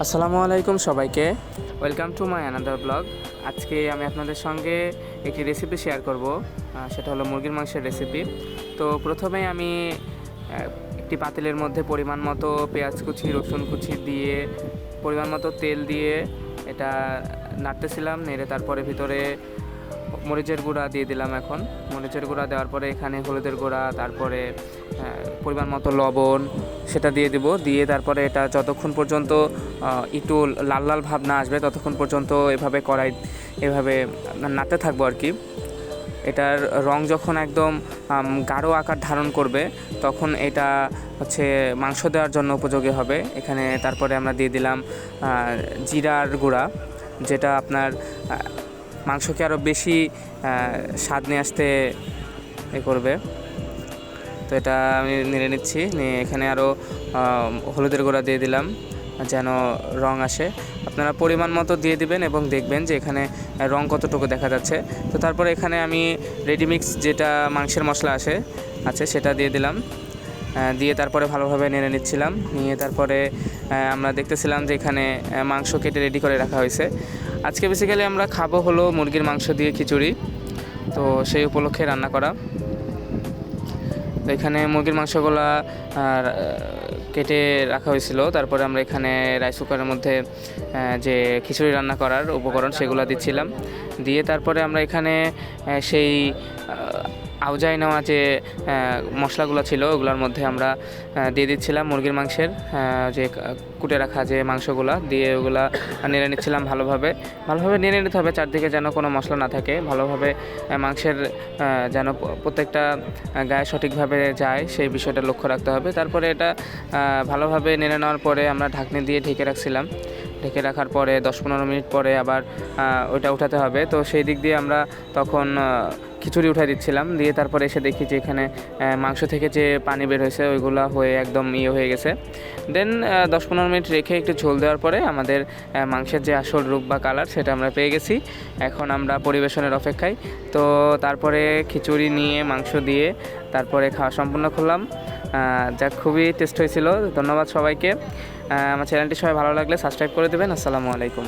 আসসালামু আলাইকুম সবাইকে, welcome to my another blog. আজকে আমি আপনাদের সঙ্গে একটি রেসিপি শেয়ার করব, সেটা হলো মুরগির মাংসের রেসিপি। তো প্রথমে আমি একটি পাতিলের মধ্যে পরিমাণ মতো পেঁয়াজ কুচি, রসুন কুচি দিয়ে পরিমাণ মতো তেল দিয়ে এটা নাড়তেছিলাম। নেড়ে তারপরে ভিতরে মরিচের গুঁড়া দিয়ে দিলাম। এখন মরিচের গুঁড়া দেওয়ার পরে এখানে হলুদের গুঁড়া, তারপরে পরিমাণ মতো লবণ সেটা দিয়ে দিব। দিয়ে তারপরে এটা যতক্ষণ পর্যন্ত একটু লাল লাল ভাব না আসবে ততক্ষণ পর্যন্ত এভাবে নাড়তে থাকবো আর কি। এটার রং যখন একদম গাঢ় আকার ধারণ করবে তখন এটা হচ্ছে মাংস দেওয়ার জন্য উপযোগী হবে। এখানে তারপরে আমরা দিয়ে দিলাম জিরার গুঁড়া, যেটা আপনার মাংসকে আরও বেশি স্বাদ নিয়ে আসতে করবে। তো এটা আমি নেড়ে নিচ্ছি। নিয়ে এখানে আরও হলুদের গুঁড়া দিয়ে দিলাম যেন রং আসে। আপনারা পরিমাণ মতো দিয়ে দিবেন এবং দেখবেন যে এখানে রং কতটুকু দেখা যাচ্ছে। তো তারপরে এখানে আমি রেডিমিক্স যেটা মাংসের মশলা আছে সেটা দিয়ে দিলাম। দিয়ে তারপরে ভালোভাবে নেড়ে নিচ্ছিলাম। নিয়ে তারপরে আমরা দেখতেছিলাম যে এখানে মাংস কেটে রেডি করে রাখা হয়েছে। আজকে বেসিক্যালি আমরা খাবো হলো মুরগির মাংস দিয়ে খিচুড়ি, তো সেই উপলক্ষে রান্না করা। তো এখানে মুরগির মাংসগুলা কেটে রাখা হয়েছিল। তারপরে আমরা এখানে রাইস কুকারের মধ্যে যে খিচুড়ি রান্না করার উপকরণ সেগুলো দিচ্ছিলাম। দিয়ে তারপরে আমরা এখানে সেই আউজাই নেওয়া যে মশলাগুলো ছিল ওগুলোর মধ্যে আমরা দিয়ে দিচ্ছিলাম মুরগির মাংসের যে কুটে রাখা যে মাংসগুলো দিয়ে ওগুলা নেড়ে নিচ্ছিলাম। ভালোভাবে নেড়ে নিতে হবে, চারদিকে যেন কোনো মশলা না থাকে। ভালোভাবে মাংসের যেন প্রত্যেকটা গায়ে সঠিকভাবে যায় সেই বিষয়টা লক্ষ্য রাখতে হবে। তারপরে এটা ভালোভাবে নেড়ে নেওয়ার পরে আমরা ঢাকনি দিয়ে ঢেকে রাখছিলাম। ঢেকে রাখার পরে 10-15 মিনিট পরে আবার ওইটা উঠাতে হবে। তো সেই দিক দিয়ে আমরা তখন খিচুড়ি উঠাই দিচ্ছিলাম। দিয়ে তারপরে এসে দেখি যে এখানে মাংস থেকে যে পানি বের হয়েছে ওইগুলো হয়ে একদম হয়ে গেছে। দেন 10-15 মিনিট রেখে একটু ঝোল দেওয়ার পরে আমাদের মাংসের যে আসল রূপ বা কালার সেটা আমরা পেয়ে গেছি। এখন আমরা পরিবেশনের অপেক্ষায়। তো তারপরে খিচুড়ি নিয়ে মাংস দিয়ে তারপরে খাওয়া সম্পূর্ণ করলাম। যা খুবই টেস্ট হয়েছিল। ধন্যবাদ সবাইকে। আমার চ্যানেলটি সবাই ভালো লাগলে সাবস্ক্রাইব করে দেবেন। আসসালামু আলাইকুম।